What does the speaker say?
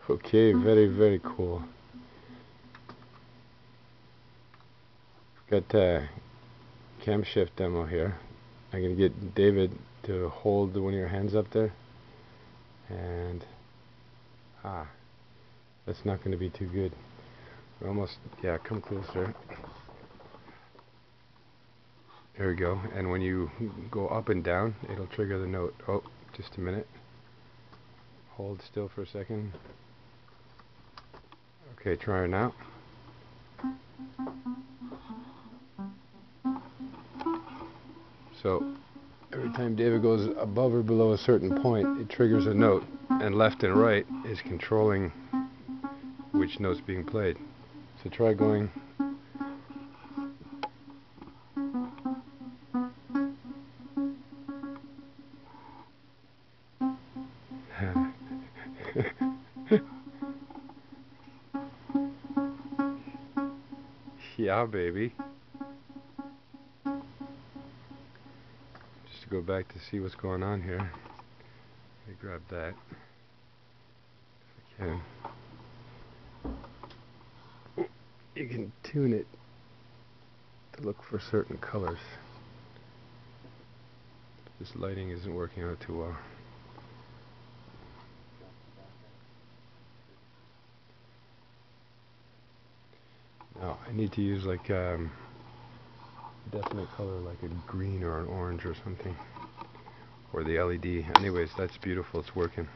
Okay, very, very cool. Got a cam shift demo here. I'm going to get David to hold one of your hands up there. And, that's not going to be too good. We're almost, yeah, come closer. There we go. And when you go up and down, it'll trigger the note. Oh, just a minute. Hold still for a second. Okay, try it now. So every time David goes above or below a certain point, it triggers a note, and left and right is controlling which note's being played. So try going. Yeah, baby. Just to go back to see what's going on here. Let me grab that if I can. You can tune it to look for certain colors. This lighting isn't working out too well. Now I need to use like a definite color, like a green or an orange or something, or the LED. Anyways, that's beautiful. It's working.